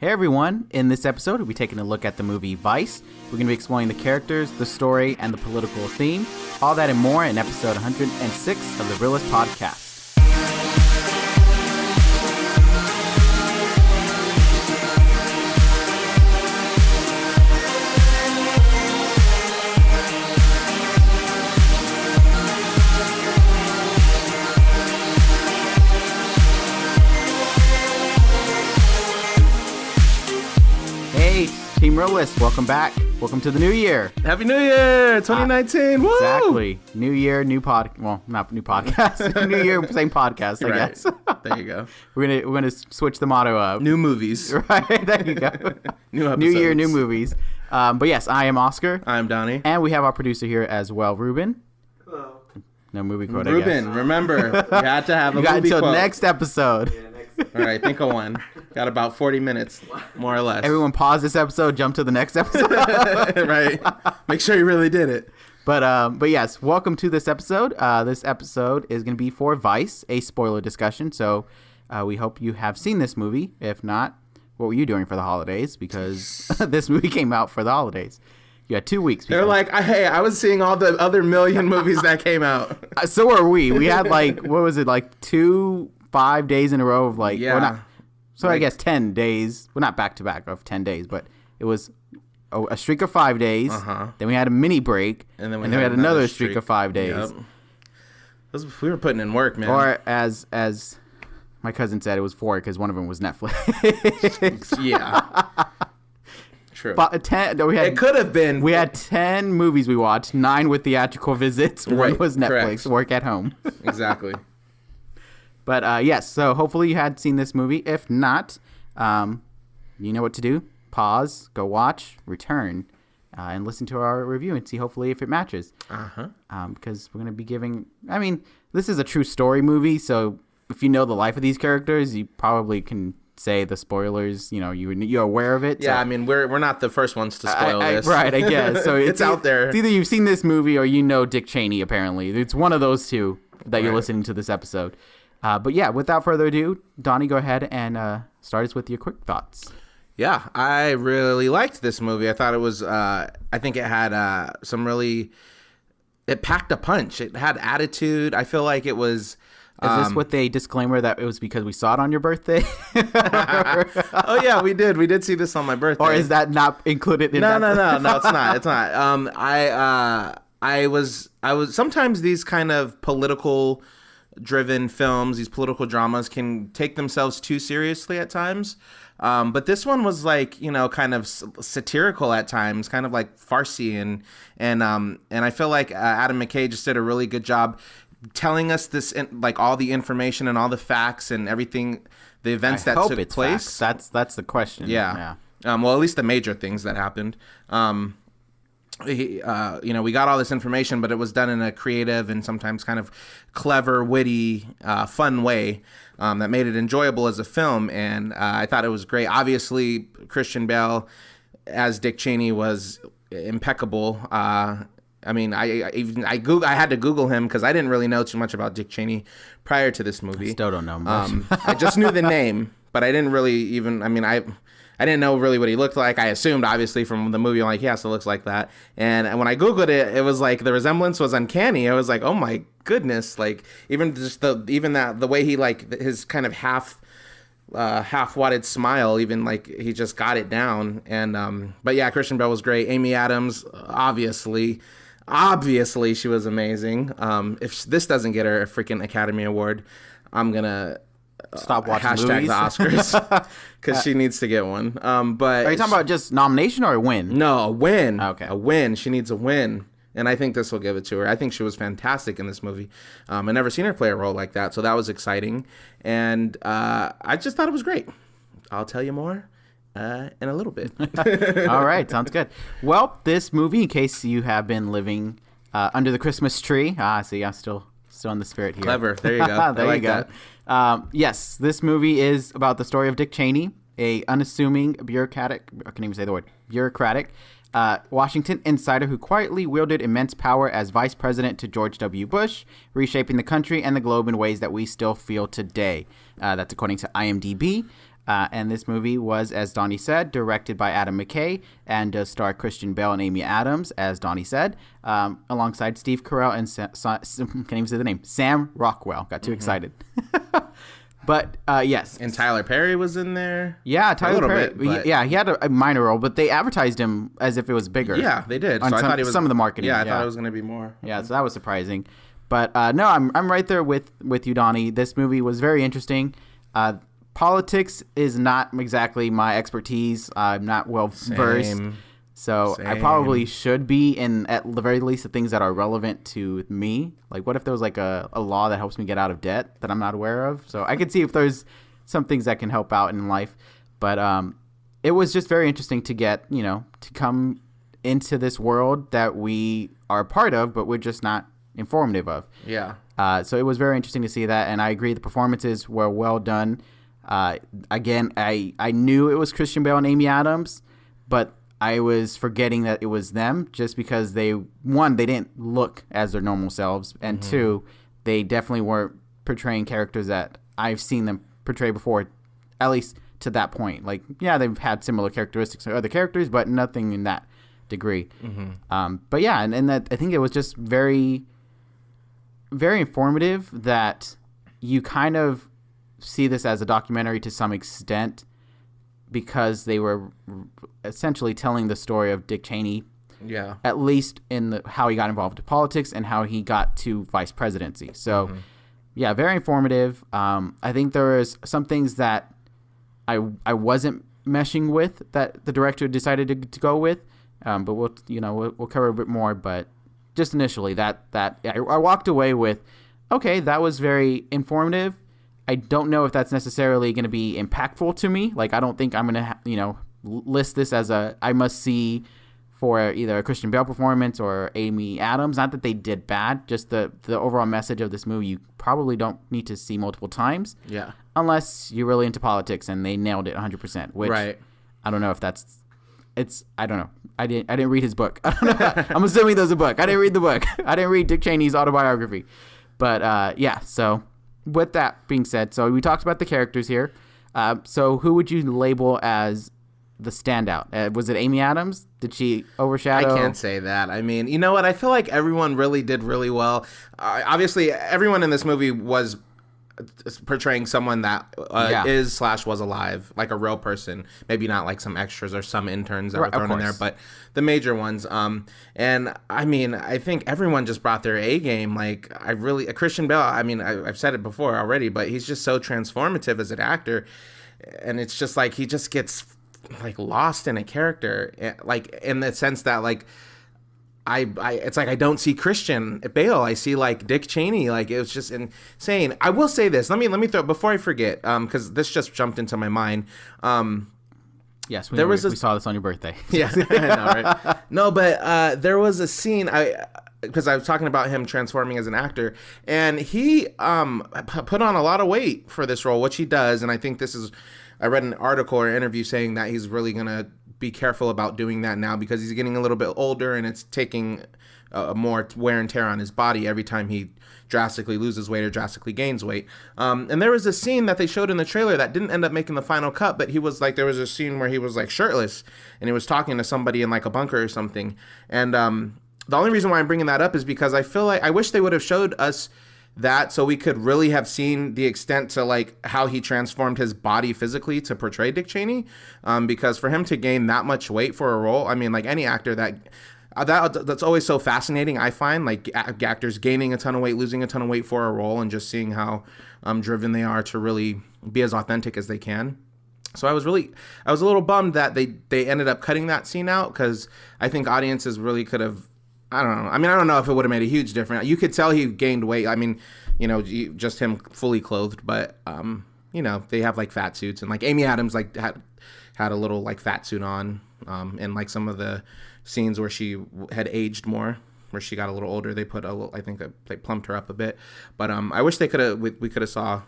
Hey everyone, in this episode we'll be taking a look at the movie Vice. We're going to be exploring the characters, the story, and the political theme. All that and more in episode 106 of the Reel-ists podcast. Team Reel-ists, welcome back. Welcome to the new year. Happy New Year, 2019. Woo! Exactly. New year, new not new podcast. New year, same podcast, I guess. There you go. We're gonna switch the motto up. New movies. Right, there you go. New episodes. New year, new movies. But yes, I am Oscar. I'm Donnie. And we have our producer here as well, Ruben. Hello. No movie quote, Ruben, I guess. remember, you had to have a you got movie until quote. next episode. All right, think of one. Got about 40 minutes, more or less. Everyone pause this episode, jump to the next episode. Right. Make sure you really did it. But yes, welcome to this episode. This episode is going to be for Vice, a spoiler discussion. So we hope you have seen this movie. If not, what were you doing for the holidays? Because this movie came out for the holidays. You had 2 weeks. They're like, hey, I was seeing all the other million movies that came out. So are we. We had like, what was it, like 5 days in a row of like, yeah. Well, not, so I guess 10 days. Well, not back to back of 10 days, but it was a streak of 5 days. Then we had a mini break, and then we had another streak of 5 days. Yep. We were putting in work, man. Or as my cousin said, it was 4 because one of them was Netflix. Yeah. True. It could have been. We had 10 movies we watched, 9 with theatrical visits, right. 1 was Netflix, Correct. Work at home. Exactly. But yes, so hopefully you had seen this movie. If not, you know what to do. Pause, go watch, return, and listen to our review and see hopefully if it matches. Because we're going to be giving, this is a true story movie, so if you know the life of these characters, you probably can say the spoilers, you're aware of it. Yeah, so. We're not the first ones to spoil this. Right, I guess. So it's out there. It's either you've seen this movie or you know Dick Cheney, apparently. It's one of those two that you're listening to this episode. But yeah, without further ado, Donnie, go ahead and start us with your quick thoughts. Yeah, I really liked this movie. I thought it was, I think it had it packed a punch. It had attitude. I feel like it was... Is this with a disclaimer that it was because we saw it on your birthday? Oh, yeah, we did. We did see this on my birthday. Or is that not included in No, it's not. It's not. I was sometimes these kind of political driven films, these political dramas can take themselves too seriously at times. But this one was like, kind of satirical at times, kind of like farcy. And I feel like Adam McKay just did a really good job telling us this, like all the information and all the facts and everything, the events that took place. Facts. That's the question. Yeah. Well, at least the major things that happened. We got all this information, but it was done in a creative and sometimes kind of clever, witty, fun way that made it enjoyable as a film. And I thought it was great. Obviously, Christian Bale as Dick Cheney was impeccable. I had to Google him because I didn't really know too much about Dick Cheney prior to this movie. I still don't know much. I just knew the name, but I didn't really even. I didn't know really what he looked like. I assumed, obviously, from the movie, I'm like, yes, it looks like that. And when I Googled it, it was like the resemblance was uncanny. I was like, oh my goodness! Like even just the way he like his kind of half wadded smile, even like he just got it down. And but yeah, Christian Bale was great. Amy Adams, obviously, she was amazing. If this doesn't get her a freaking Academy Award, I'm gonna stop watching hashtag movies. the Oscars because she needs to get one. But are you talking about just nomination or a win? No, a win. Okay, a win. She needs a win, and I think this will give it to her. I think she was fantastic in this movie. I never seen her play a role like that, so that was exciting, and I just thought it was great. I'll tell you more in a little bit. All right, sounds good. Well, this movie, in case you have been living under the Christmas tree, see, I'm still in the spirit here. Clever. There you go. There you go. Yes, this movie is about the story of Dick Cheney, a unassuming bureaucratic Washington insider who quietly wielded immense power as vice president to George W. Bush, reshaping the country and the globe in ways that we still feel today. That's according to IMDb. And this movie was, as Donnie said, directed by Adam McKay and does star Christian Bale and Amy Adams, as Donnie said, alongside Steve Carell and can't even say the name, Sam Rockwell. Got too excited. But yes. And Tyler Perry was in there. Yeah, Tyler Perry. Bit, yeah, he had a minor role, but they advertised him as if it was bigger. Yeah, they did. So I thought it was some of the marketing. Yeah, I thought it was going to be more. Yeah, so that was surprising. But no, I'm right there with you, Donnie. This movie was very interesting. Politics is not exactly my expertise. I'm not well versed. So I probably should be in, at the very least, the things that are relevant to me. Like, what if there was like a law that helps me get out of debt that I'm not aware of? So I could see if there's some things that can help out in life. But it was just very interesting to get, to come into this world that we are a part of, but we're just not informative of. Yeah. So it was very interesting to see that. And I agree the performances were well done. Again, I knew it was Christian Bale and Amy Adams, but I was forgetting that it was them just because they didn't look as their normal selves, and two, they definitely weren't portraying characters that I've seen them portray before, at least to that point. Like, yeah, they've had similar characteristics to other characters, but nothing in that degree. But yeah, and that, I think it was just very, very informative that you kind of see this as a documentary to some extent, because they were essentially telling the story of Dick Cheney, at least in how he got involved in politics and how he got to vice presidency. So, yeah, very informative. I think there was some things that I wasn't meshing with that the director decided to go with, but we'll cover a bit more. But just initially, that I walked away with, okay, that was very informative. I don't know if that's necessarily going to be impactful to me. Like, I don't think I'm going to, list this as I must see for either a Christian Bale performance or Amy Adams. Not that they did bad, just the overall message of this movie you probably don't need to see multiple times. Yeah. Unless you're really into politics and they nailed it 100%. Which right. I don't know if I don't know. I didn't read his book. I don't know. I'm assuming there's a book. I didn't read the book. I didn't read Dick Cheney's autobiography. But yeah, so with that being said, so we talked about the characters here. So who would you label as the standout? Was it Amy Adams? Did she overshadow? I can't say that. I mean, you know what? I feel like everyone really did really well. Obviously, everyone in this movie was portraying someone that was alive, like a real person. Maybe not like some extras or some interns that were thrown in there, but the major ones. And I mean, I think everyone just brought their A game. Like, Christian Bale, I mean, I've said it before already, but he's just so transformative as an actor. And it's just like, he just gets like lost in a character, like in the sense that like, it's like I don't see Christian Bale. I see like Dick Cheney. Like, it was just insane. I will say this. Let me throw before I forget, because this just jumped into my mind. Yes, we saw this on your birthday. Yeah, I know, right? No, but there was a scene because I was talking about him transforming as an actor, and he put on a lot of weight for this role, which he does. And I think I read an article or interview saying that he's really gonna be careful about doing that now because he's getting a little bit older and it's taking more wear and tear on his body every time he drastically loses weight or drastically gains weight. And there was a scene that they showed in the trailer that didn't end up making the final cut, but he was like, there was a scene where he was like shirtless and he was talking to somebody in like a bunker or something. And the only reason why I'm bringing that up is because I feel like I wish they would have showed us that so we could really have seen the extent to like how he transformed his body physically to portray Dick Cheney, because for him to gain that much weight for a role, I mean, like any actor that's always so fascinating. I find like actors gaining a ton of weight, losing a ton of weight for a role, and just seeing how driven they are to really be as authentic as they can. So I was a little bummed that they ended up cutting that scene out, because I think audiences really could have. I don't know. I mean, I don't know if it would have made a huge difference. You could tell he gained weight. I mean, just him fully clothed, but they have like fat suits, and like Amy Adams like had a little like fat suit on, and like some of the scenes where she had aged more, where she got a little older, they put they plumped her up a bit. But I wish we could have saw,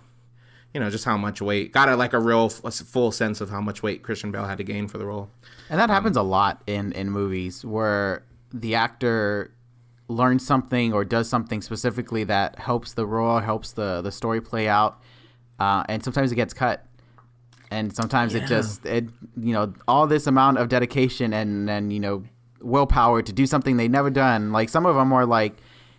just how much weight, got a real full sense of how much weight Christian Bale had to gain for the role. And that happens a lot in movies where the actor learns something or does something specifically that helps the role, helps the story play out, and sometimes it gets cut. And sometimes all this amount of dedication and then, willpower to do something they never done. Like some of them are like,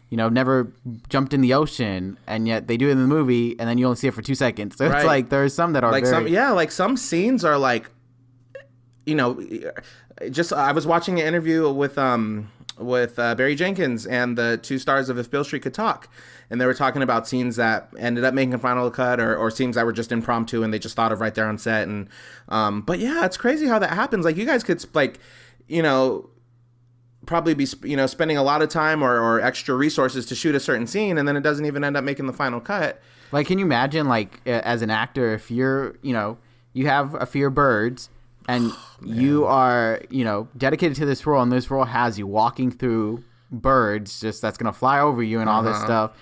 never jumped in the ocean, and yet they do it in the movie, and then you only see it for 2 seconds. So it's like there's some that are like very... some scenes are like, just I was watching an interview with Barry Jenkins and the two stars of If Beale Street Could Talk, and they were talking about scenes that ended up making a final cut or scenes that were just impromptu and they just thought of right there on set. And but yeah, it's crazy how that happens. Like you guys could probably be spending a lot of time or extra resources to shoot a certain scene, and then it doesn't even end up making the final cut. Like, can you imagine, like, as an actor, if you're, you have a fear of birds, and you are, dedicated to this role, and this role has you walking through birds, just that's gonna fly over you and all this stuff,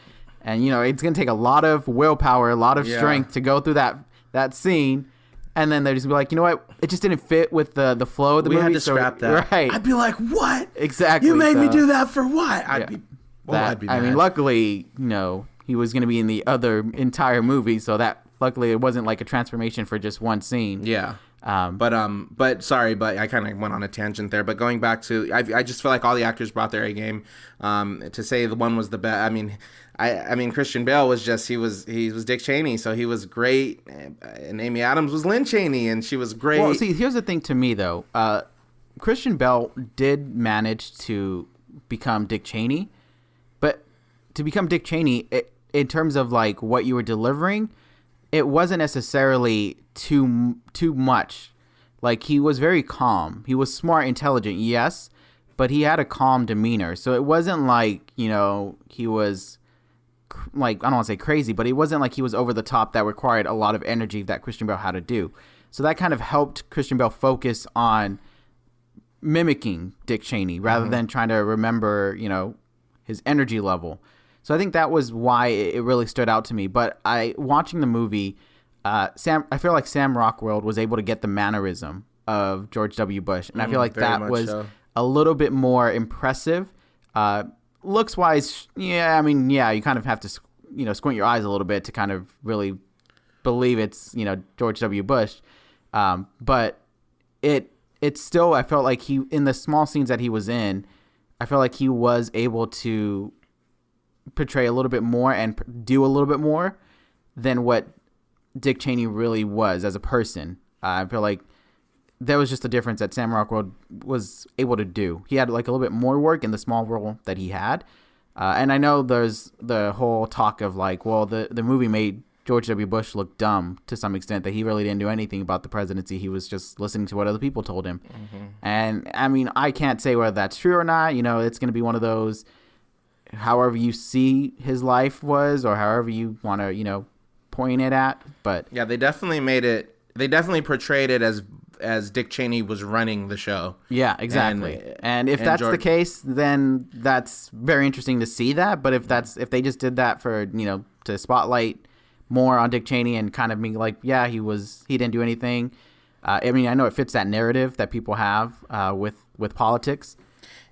and it's gonna take a lot of willpower, a lot of strength to go through that scene. And then they're just be like, you know what? It just didn't fit with the flow of the movie. We had to scrap that. Right. I'd be like, what? Exactly. You made me do that for what? I'd be mad. I mean, luckily, he was going to be in the other entire movie, so that luckily it wasn't like a transformation for just one scene. Yeah. But sorry, but I kind of went on a tangent there. But going back to, I just feel like all the actors brought their A game. To say the one was the best. I mean, Christian Bale was just he was Dick Cheney, so he was great, and Amy Adams was Lynne Cheney, and she was great. Well, see, here's the thing to me though. Christian Bale did manage to become Dick Cheney, but to become Dick Cheney, in terms of like what you were delivering, it wasn't necessarily too much. Like, he was very calm. He was smart, intelligent, yes, but he had a calm demeanor. So it wasn't like, he was, like, I don't want to say crazy, but it wasn't like he was over the top that required a lot of energy that Christian Bale had to do. So that kind of helped Christian Bale focus on mimicking Dick Cheney rather than trying to remember, his energy level. So I think that was why it really stood out to me. But watching the movie, I feel like Sam Rockwell was able to get the mannerism of George W. Bush, and I feel like that was a little bit more impressive. Looks wise, you kind of have to, squint your eyes a little bit to kind of really believe it's, George W. Bush. But it's still, I felt like in the small scenes that he was in, I felt like he was able to portray a little bit more and do a little bit more than what Dick Cheney really was as a person. I feel like there was just a difference that Sam Rockwell was able to do. He had like a little bit more work in the small role that he had. And I know there's the whole talk of like, well, the movie made George W. Bush look dumb to some extent, that he really didn't do anything about the presidency. He was just listening to what other people told him. And I mean, I can't say whether that's true or not. It's going to be one of those, however you see his life was, or however you want to, point it at. But yeah, they definitely portrayed it as Dick Cheney was running the show. Yeah, exactly. And if that's the case, then that's very interesting to see that. But if they just did that for, to spotlight more on Dick Cheney and kind of being like, yeah, he didn't do anything. I know it fits that narrative that people have with politics.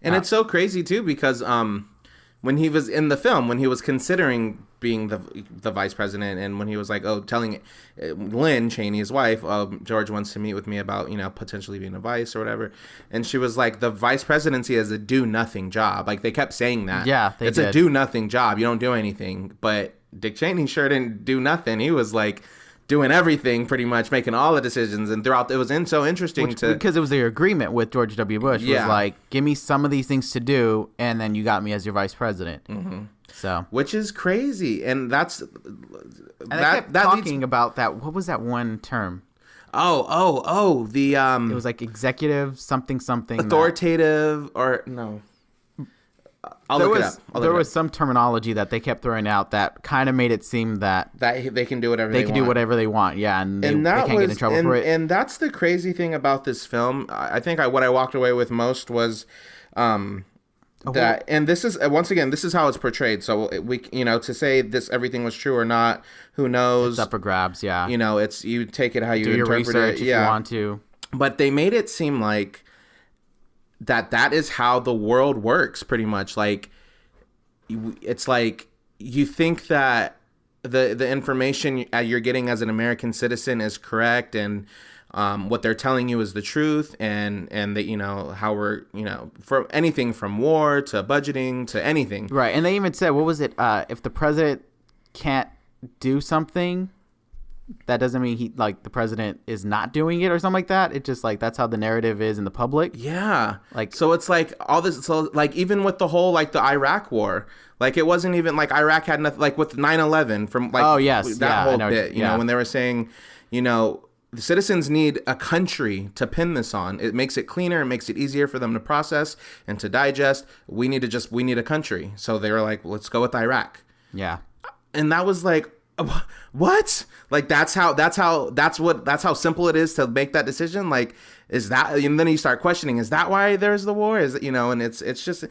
And it's so crazy too, because when he was in the film, when he was considering being the vice president, and when he was like, telling Lynne Cheney, his wife, George wants to meet with me about, potentially being a vice or whatever. And she was like, the vice presidency is a do nothing job. Like, they kept saying that. Yeah, it's a do nothing job. You don't do anything. But Dick Cheney sure didn't do nothing. He was like doing everything, pretty much making all the decisions, and throughout it was so interesting because it was their agreement with George W. Bush. Was like, give me some of these things to do, and then you got me as your vice president. So, which is crazy, and that's they kept talking about that. What was that one term? The it was like executive something authoritative or no. There was some terminology that they kept throwing out that kind of made it seem that they can do whatever they want. Do whatever they want, yeah, and they can't get in trouble for it. And that's the crazy thing about this film. I think what I walked away with most was that, and this is once again, this is how it's portrayed. So we, to say this everything was true or not, who knows? It's up for grabs, yeah. It's you take it how you interpret your research it, if you want to. But they made it seem like that is how the world works, pretty much. Like, it's like you think that the information you're getting as an American citizen is correct, and what they're telling you is the truth, and that, you know, how we're, you know, for anything from war to budgeting to anything. Right. And they even said, what was it? If the president can't do something, that doesn't mean the president is not doing it or something like that. It's just like, that's how the narrative is in the public. Yeah. Like, so it's like all this, so like even with the whole, like the Iraq war, like it wasn't even like Iraq had nothing, like with 9/11 from like, oh yes, that whole bit, you know, when they were saying, you know, the citizens need a country to pin this on. It makes it cleaner. It makes it easier for them to process and to digest. We need a country. So they were like, let's go with Iraq. Yeah. And that was like, what? Like, that's how simple it is to make that decision. Like, is that, and then you start questioning, is that why there's the war? Is it, you know, and it's just,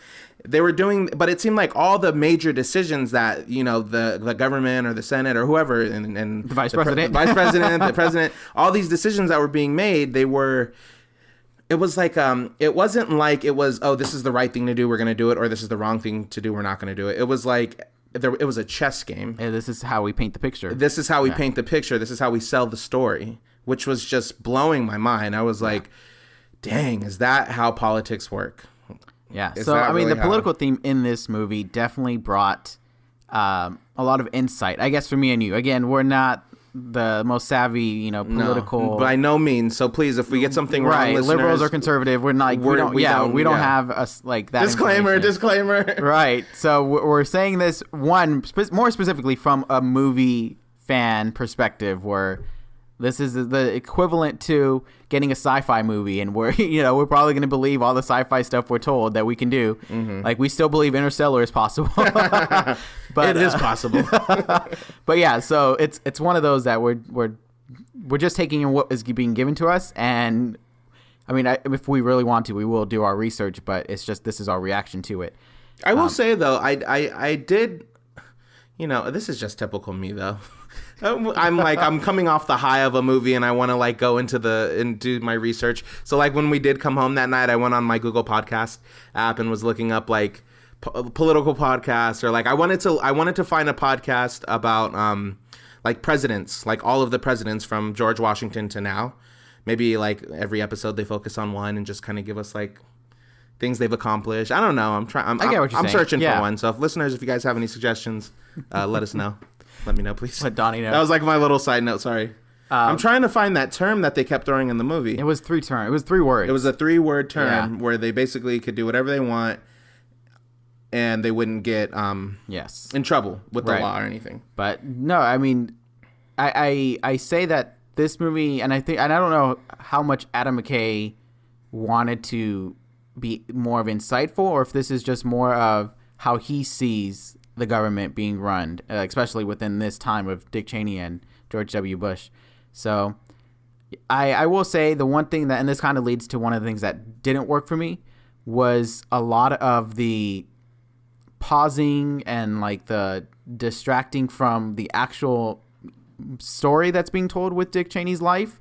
they were doing, but it seemed like all the major decisions that, you know, the government or the Senate or whoever, and the vice president, the president, all these decisions that were being made, it was like, it wasn't like it was, oh, this is the right thing to do, we're going to do it, or this is the wrong thing to do, we're not going to do it. It was like, it was a chess game. And this is how we paint the picture. This is how we paint the picture. This is how we sell the story, which was just blowing my mind. I was like, dang, is that how politics work? Yeah. So, I mean, the political theme in this movie definitely brought a lot of insight, I guess, for me and you. Again, we're not the most savvy, you know, political. No, by no means. So please, if we get something wrong, right, liberals or conservative, we're not. We don't have us like that. Disclaimer. Right. So we're saying this more specifically from a movie fan perspective, where this is the equivalent to getting a sci-fi movie, and we're probably going to believe all the sci-fi stuff we're told that we can do. Mm-hmm. Like, we still believe Interstellar is possible. But it is possible. But yeah, so it's one of those that we're just taking in what is being given to us, and I mean, if we really want to, we will do our research. But it's just, this is our reaction to it. I will say though, I did, you know, this is just typical me though. I'm coming off the high of a movie, and I want to like go into and do my research. So like when we did come home that night, I went on my Google Podcast app and was looking up like political podcasts, or like I wanted to find a podcast about like presidents, like all of the presidents from George Washington to now. Maybe like every episode they focus on one and just kind of give us like things they've accomplished. I don't know. I'm searching for one. So if listeners, if you guys have any suggestions, let us know. Let me know, please. Let Donnie know. That was like my little side note. Sorry. I'm trying to find that term that they kept throwing in the movie. It was 3 terms. It was 3 words. It was a 3-word term where they basically could do whatever they want, and they wouldn't get in trouble with the law or anything. But no, I mean, I say that this movie, and I don't know how much Adam McKay wanted to be more of insightful, or if this is just more of how he sees the government being run, especially within this time of Dick Cheney and George W. Bush. So I will say the one thing that, and this kind of leads to one of the things that didn't work for me, was a lot of the pausing and like the distracting from the actual story that's being told with Dick Cheney's life,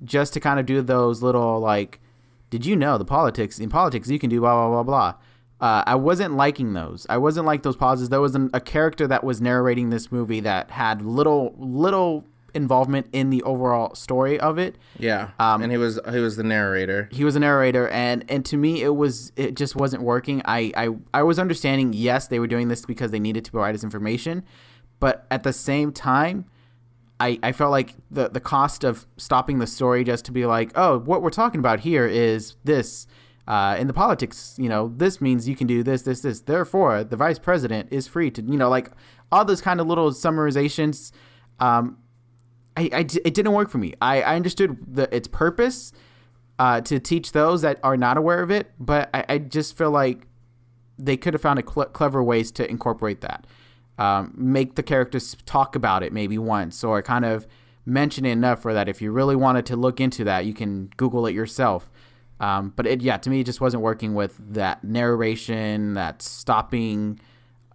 just to kind of do those little like, did you know in politics you can do blah, blah, blah, blah. I wasn't liking those. I wasn't like those pauses. There was a character that was narrating this movie that had little involvement in the overall story of it. Yeah. And he was the narrator. He was a narrator, and to me it just wasn't working. I was understanding, yes, they were doing this because they needed to provide us information, but at the same time, I felt like the cost of stopping the story just to be like, oh, what we're talking about here is this. In the politics, you know, this means you can do this. Therefore, the vice president is free to, you know, like all those kind of little summarizations. It didn't work for me. I understood its purpose to teach those that are not aware of it, but I just feel like they could have found clever ways to incorporate that. Make the characters talk about it maybe once, or kind of mention it enough for that if you really wanted to look into that, you can Google it yourself. But to me, it just wasn't working with that narration, that stopping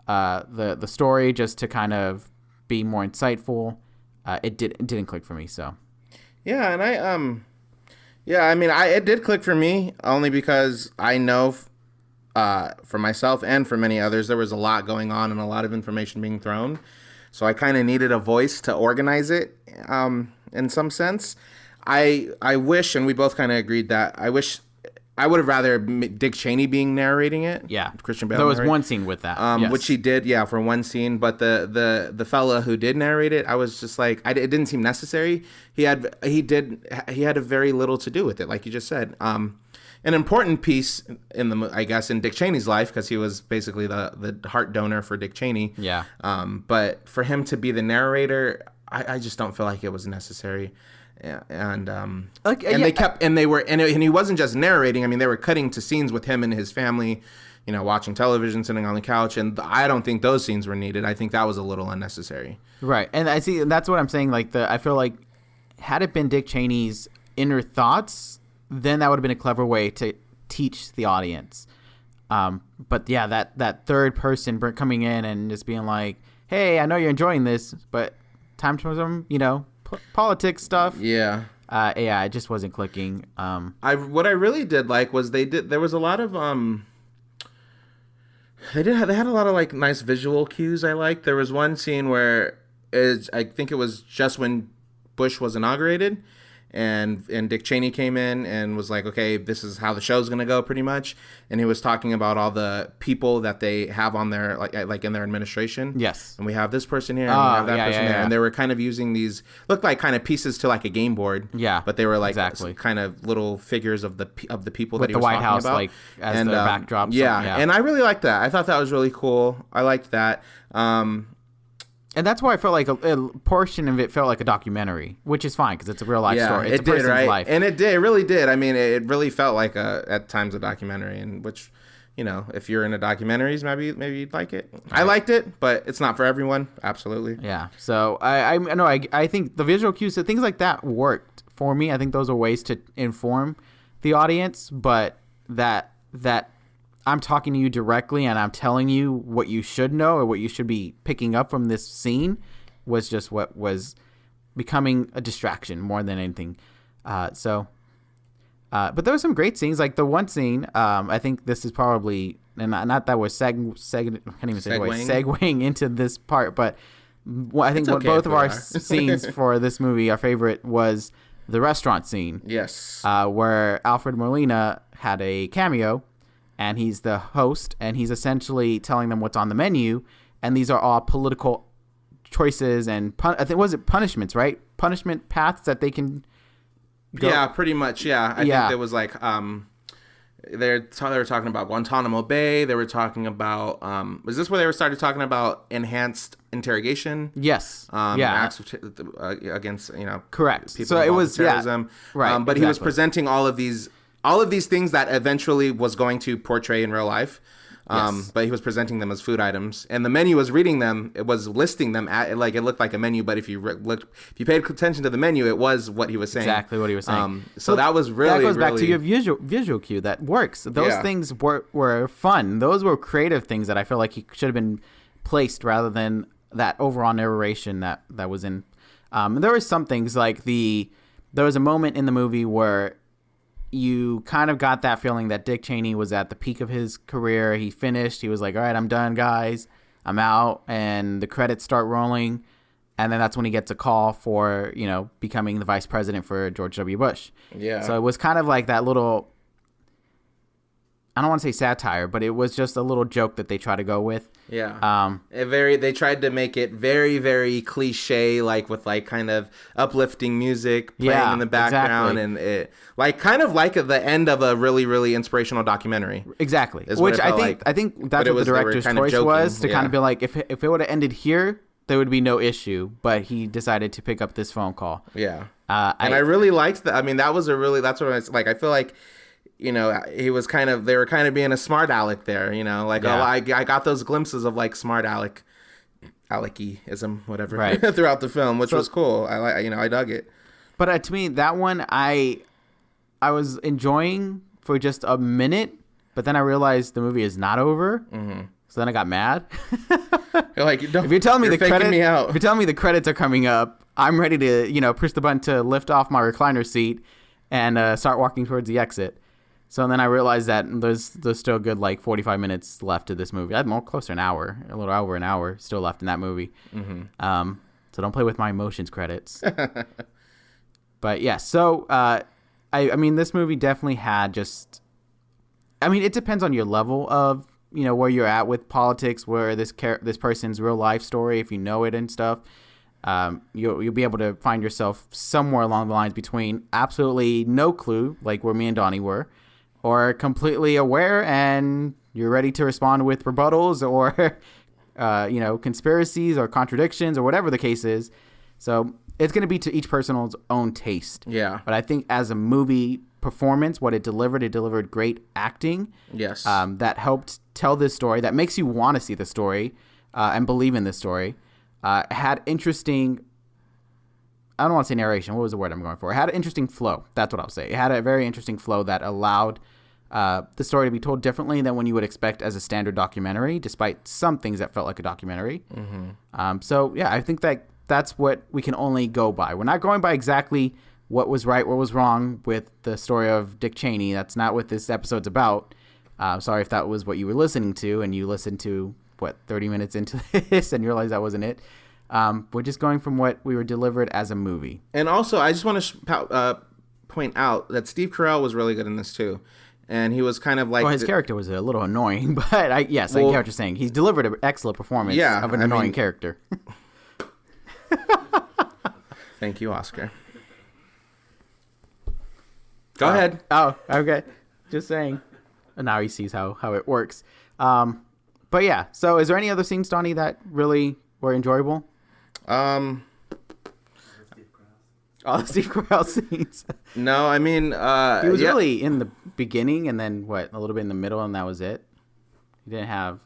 the story just to kind of be more insightful. It didn't click for me. So yeah, and it did click for me only because I know for myself and for many others there was a lot going on and a lot of information being thrown. So I kind of needed a voice to organize it in some sense. I wish, and we both kind of agreed that I would have rather Dick Cheney being narrating it. Yeah, Christian Bale. There was one scene with that, yes. Which he did, for one scene. But the fella who did narrate it, I was just like, it didn't seem necessary. He had a very little to do with it, like you just said. An important piece I guess in Dick Cheney's life, because he was basically the heart donor for Dick Cheney. Yeah. But for him to be the narrator, I just don't feel like it was necessary. Yeah, and they kept, and they were, and he wasn't just narrating. I mean, they were cutting to scenes with him and his family, watching television, sitting on the couch, and I don't think those scenes were needed. I think that was a little unnecessary. Right, and I see that's what I'm saying. Like I feel like had it been Dick Cheney's inner thoughts, then that would have been a clever way to teach the audience. But yeah, that third person coming in and just being like, "Hey, I know you're enjoying this, but time for some, politics stuff." Yeah. It just wasn't clicking. What I really did like was there was a lot of they had a lot of like nice visual cues I liked. There was one scene where I think it was just when Bush was inaugurated, and Dick Cheney came in and was like, okay, this is how the show's gonna go, pretty much. And he was talking about all the people that they have on their like in their administration. Yes. And we have this person here, and we have that person there, and they were kind of using these looked like kind of pieces to like a game board. Yeah. But they were like exactly. kind of little figures of the people with that he was White talking House about, like as the backdrop. Yeah. And I really liked that. I thought that was really cool. I liked that. And that's why I felt like a portion of it felt like a documentary, which is fine because it's a real life story. It's a person's life. And it really did. I mean, it really felt like at times a documentary, and which, if you're into documentaries, maybe you'd like it. Right. I liked it, but it's not for everyone. Absolutely. Yeah. So I think the visual cues, things like that worked for me. I think those are ways to inform the audience, but that I'm talking to you directly and I'm telling you what you should know or what you should be picking up from this scene was just what was becoming a distraction more than anything. But there were some great scenes. Like the one scene, I think this is probably, and not that we're segueing into this part, but I think both of our scenes for this movie, our favorite was the restaurant scene. Yes. Where Alfred Molina had a cameo. And he's the host, and he's essentially telling them what's on the menu, and these are all political choices and I think punishments, right? Punishment paths that they can go. Yeah, pretty much. Yeah, I think there was like they were talking about Guantanamo Bay. They were talking about was this where they started talking about enhanced interrogation? Yes. Acts against correct. People so it was terrorism. Right. But exactly. He was presenting all of these things that eventually was going to portray in real life. Yes. But he was presenting them as food items, and the menu was reading them. It was listing them it looked like a menu, but if you paid attention to the menu, it was what he was saying. Exactly what he was saying. So that was really, that goes back to your visual cue that works. Those things were fun. Those were creative things that I feel like he should have been placed rather than that overall narration that was in. There were some things like there was a moment in the movie where you kind of got that feeling that Dick Cheney was at the peak of his career. He finished. He was like, all right, I'm done, guys. I'm out. And the credits start rolling. And then that's when he gets a call for, becoming the vice president for George W. Bush. Yeah. So it was kind of like that little, I don't want to say satire, but it was just a little joke that they try to go with. Yeah. They tried to make it very, very cliche, like with like kind of uplifting music playing in the background, and it kind of like the end of a really, really inspirational documentary. Exactly. Which I think that's what the director's choice was to kind of be like, if it would have ended here, there would be no issue, but he decided to pick up this phone call. Yeah. And I really liked that. I mean, that's what it's like. I feel like, they were kind of being a smart aleck there, I got those glimpses of like smart alecky-ism, whatever, right. throughout the film, which was cool. I dug it. But to me, that one, I was enjoying for just a minute, but then I realized the movie is not over. Mm-hmm. So then I got mad. You're like, if you're telling me if you're telling me the credits are coming up, I'm ready to, push the button to lift off my recliner seat and start walking towards the exit. So then I realized that there's still a good like 45 minutes left of this movie. I had more closer to an hour, a little over an hour still left in that movie. Mm-hmm. So don't play with my emotions credits. But yeah, so I mean, this movie definitely had just. I mean, it depends on your level of where you're at with politics, where this person's real life story, if you know it and stuff. You'll be able to find yourself somewhere along the lines between absolutely no clue, like where me and Donnie were, or completely aware and you're ready to respond with rebuttals or, conspiracies or contradictions or whatever the case is. So it's going to be to each person's own taste. Yeah. But I think as a movie performance, what it delivered great acting. Yes. That helped tell this story, that makes you want to see the story and believe in this story. Had interesting, I don't want to say narration. What was the word I'm going for? It had an interesting flow. That's what I'll say. It had a very interesting flow that allowed the story to be told differently than when you would expect as a standard documentary, despite some things that felt like a documentary. Mm-hmm. So, yeah, I think that's what we can only go by. We're not going by exactly what was right, what was wrong with the story of Dick Cheney. That's not what this episode's about. Sorry if that was what you were listening to and you listened to 30 minutes into this and you realize that wasn't it. We're just going from what we were delivered as a movie. And also, I just want to point out that Steve Carell was really good in this too. And he was kind of like... Well, his character was a little annoying, but I get what you're saying. He's delivered an excellent performance of an annoying character. Thank you, Oscar. Go ahead. Oh, okay. Just saying. And now he sees how it works. But yeah, so is there any other scenes, Donnie, that really were enjoyable? All the Steve Carell scenes. No, I mean... he was really in the beginning and then, a little bit in the middle, and that was it? He didn't have...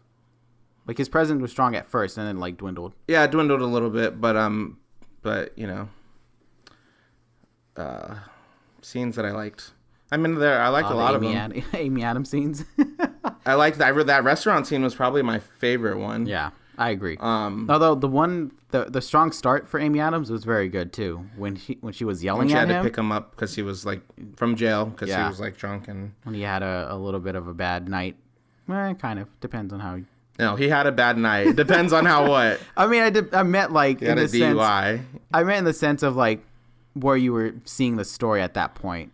Like, his presence was strong at first and then, dwindled. Yeah, it dwindled a little bit, but scenes that I liked. I mean, I liked a lot of them. Amy Adams scenes. I liked that restaurant scene was probably my favorite one. Yeah, I agree. Although the strong start for Amy Adams was very good too. When she was yelling at him, she had to pick him up because he was from jail because he was drunk and when he had a little bit of a bad night. Kind of depends on how. No, he had a bad night. It depends on how what. I mean, I meant he had a DUI. I meant in the sense of where you were seeing the story at that point,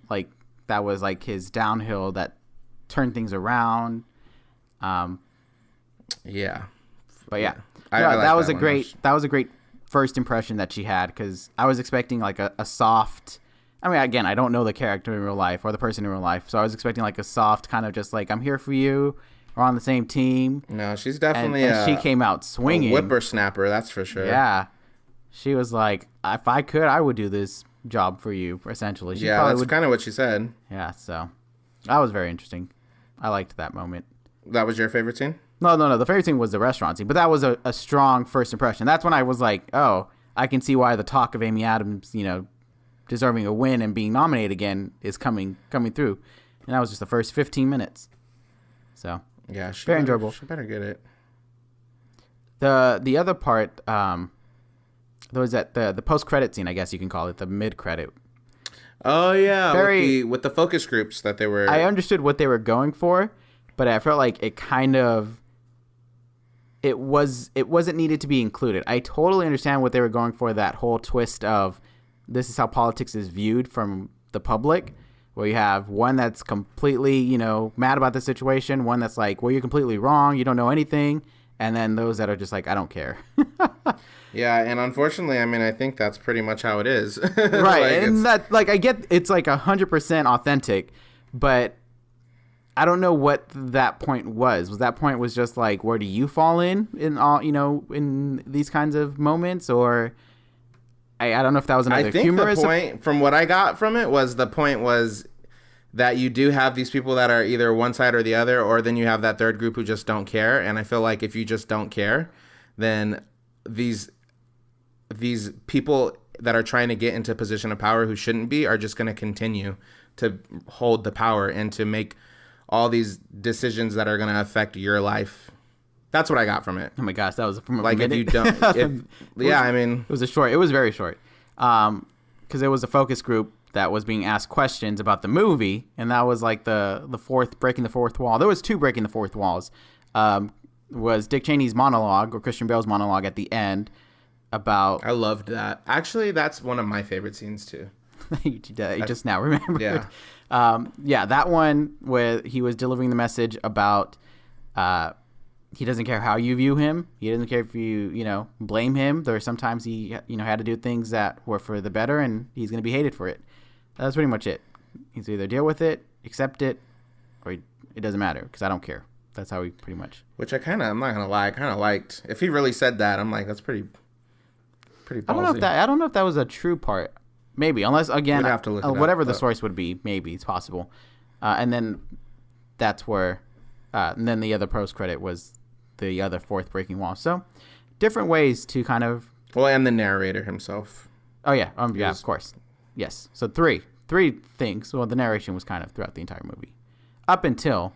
that was his downhill that turned things around. Yeah. But yeah, that was a great first impression that she had, because I was expecting a soft. I mean, again, I don't know the character in real life or the person in real life, so I was expecting a soft kind of just I'm here for you. We're on the same team. No, she's definitely. And she came out swinging. A whippersnapper, that's for sure. Yeah, she was like, if I could, I would do this job for you. Essentially, that's kind of what she said. Yeah, so that was very interesting. I liked that moment. That was your favorite scene? No. The favorite scene was the restaurant scene, but that was a strong first impression. That's when I was like, oh, I can see why the talk of Amy Adams, deserving a win and being nominated again is coming through. And that was just the first 15 minutes. So yeah, very enjoyable. She better get it. The other part, there was the post-credit scene, I guess you can call it, the mid-credit. Oh yeah, with the focus groups that they were. I understood what they were going for, but I felt like it kind of. It wasn't needed to be included. I totally understand what they were going for. That whole twist of this is how politics is viewed from the public, where you have one that's completely mad about the situation, one that's well, you're completely wrong, you don't know anything, and then those that are just I don't care. Yeah, and unfortunately, I mean, I think that's pretty much how it is. Right, and that I get it's 100% authentic, but I don't know what that point was. Was that point was just where do you fall in all in these kinds of moments, or I don't know if that was another humorous. The point from what I got from it was that you do have these people that are either one side or the other, or then you have that third group who just don't care. And I feel like if you just don't care, then these people that are trying to get into a position of power who shouldn't be are just going to continue to hold the power and to make all these decisions that are going to affect your life. That's what I got from it. Oh my gosh, that was from a minute? If you don't, I mean, it was very short. Because it was a focus group that was being asked questions about the movie, and that was like the fourth breaking the fourth wall. There was two breaking the fourth walls. Was Dick Cheney's monologue or Christian Bale's monologue at the end about? I loved that. Actually, that's one of my favorite scenes too. you just now remembered. Yeah. That one where he was delivering the message about he doesn't care how you view him. He doesn't care if you blame him. There are sometimes he had to do things that were for the better, and he's going to be hated for it. That's pretty much it. He's either deal with it, accept it, or it doesn't matter because I don't care. That's how he pretty much. Which I'm not gonna lie, I kind of liked. If he really said that, I'm like, that's pretty ballsy. I don't know if that was a true part. Maybe, unless again, we'd have to look it whatever up, the source would be. Maybe it's possible. And then that's where, and then the other post credit was the other fourth breaking wall. So different ways to kind of. Well, and the narrator himself. Oh yeah, yeah, of course, yes. So three things. Well, the narration was kind of throughout the entire movie, up until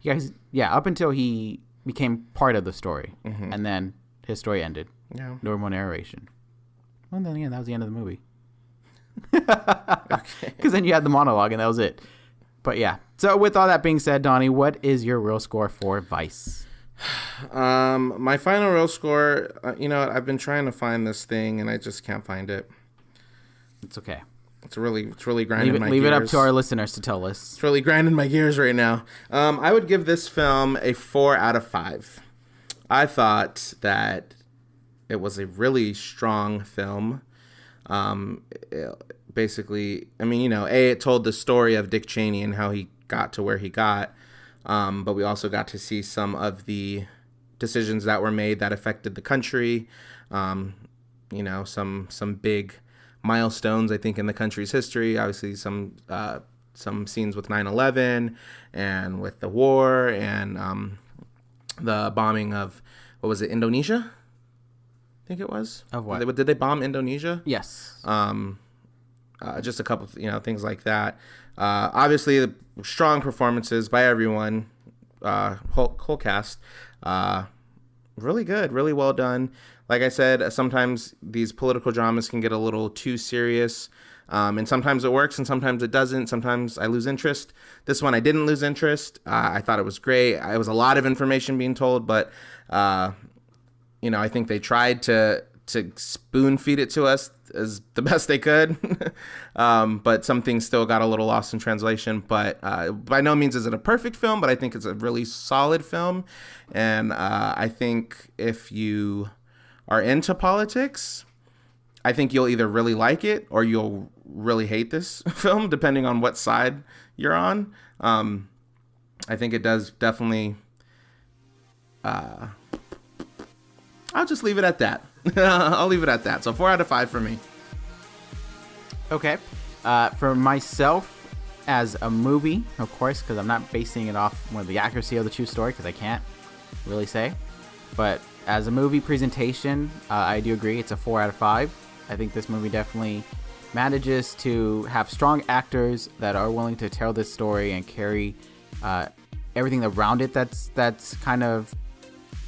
he became part of the story, and then his story ended. Yeah, no more narration. Well, then that was the end of the movie. Okay. Because then you had the monologue, and that was it. But yeah. So with all that being said, Donnie, what is your real score for Vice? My final real score. I've been trying to find this thing, and I just can't find it. It's okay. It's really grinding my gears. Leave it up to our listeners to tell us. It's really grinding my gears right now. I would give this film a 4 out of 5. I thought that it was a really strong film. Basically, it told the story of Dick Cheney and how he got to where he got. But we also got to see some of the decisions that were made that affected the country. Some big milestones, I think, in the country's history. Obviously, some scenes with 9/11 and with the war and the bombing of, what was it, Indonesia? I think it was. Of what? Did they bomb Indonesia? Yes. Just a couple of, things like that. Obviously, the strong performances by everyone, whole cast. Really good, really well done. Like I said, sometimes these political dramas can get a little too serious, and sometimes it works and sometimes it doesn't. Sometimes I lose interest. This one I didn't lose interest. I thought it was great. It was a lot of information being told, but I think they tried to spoon feed it to us as the best they could. But some things still got a little lost in translation. But by no means is it a perfect film, but I think it's a really solid film. And I think if you are into politics, I think you'll either really like it or you'll really hate this film, depending on what side you're on. I think it does definitely. I'll just leave it at that. I'll leave it at that. So 4 out of 5 for me. Okay. For myself, as a movie, of course, because I'm not basing it off the accuracy of the true story, because I can't really say. But as a movie presentation, I do agree it's a 4 out of 5. I think this movie definitely manages to have strong actors that are willing to tell this story and carry everything around it that's kind of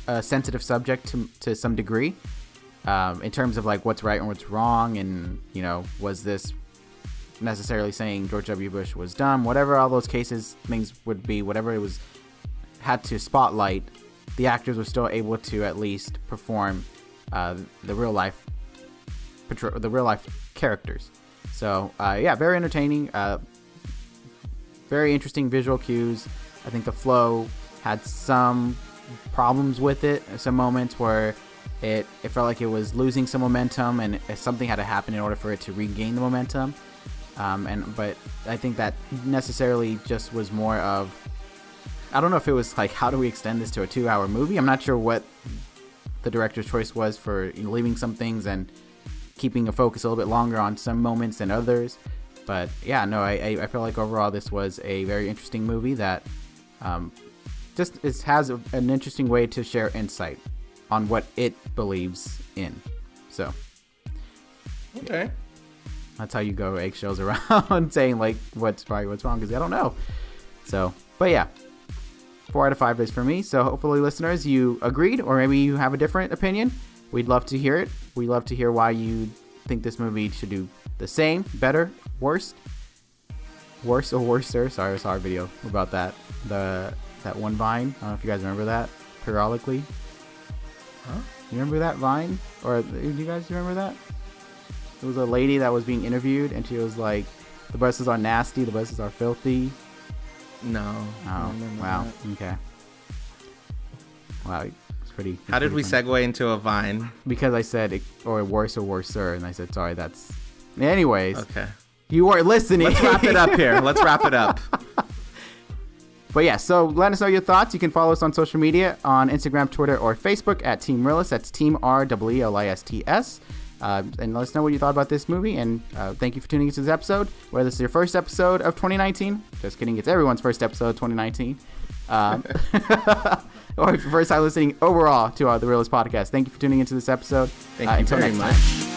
a sensitive subject to some degree, in terms of like what's right and what's wrong, and was this necessarily saying George W. Bush was dumb, whatever all those things would be, whatever it was had to spotlight, the actors were still able to at least perform the real life characters. So very entertaining, very interesting visual cues. I think the flow had some problems with it, some moments where it felt like it was losing some momentum, and something had to happen in order for it to regain the momentum. But I think that necessarily just was more of, I don't know if it was like, how do we extend this to a 2-hour movie? I'm not sure what the director's choice was for leaving some things and keeping a focus a little bit longer on some moments than others. But yeah, no, I feel like overall this was a very interesting movie that has an interesting way to share insight on what it believes in. So okay, that's how you go eggshells around saying like what's right, what's wrong, because I don't know. So, but yeah, 4 out of 5 is for me. So hopefully, listeners, you agreed, or maybe you have a different opinion. We'd love to hear it. We'd love to hear why you think this movie should do the same, better, Worst or worser. Sorry, I saw a video about that. That one Vine. I don't know if you guys remember that. Periodically. Huh? You remember that Vine? Or do you guys remember that? It was a lady that was being interviewed, and she was like, "The buses are nasty. The buses are filthy." No. Oh, wow. That. Okay. Wow, it's pretty. How did we funny. segue into a Vine? Because I said, or worse or worser, and I said, sorry, that's... Anyways. Okay. You weren't listening. Let's wrap it up here. Let's wrap it up. But yeah, so let us know your thoughts. You can follow us on social media on Instagram, Twitter, or Facebook at Team Reel-ists. That's Team REELISTS. And let us know what you thought about this movie. And thank you for tuning into this episode. Whether this is your first episode of 2019. Just kidding. It's everyone's first episode of 2019. Or if you're first time listening overall to the Reel-ists podcast. Thank you for tuning into this episode. Thank you very much.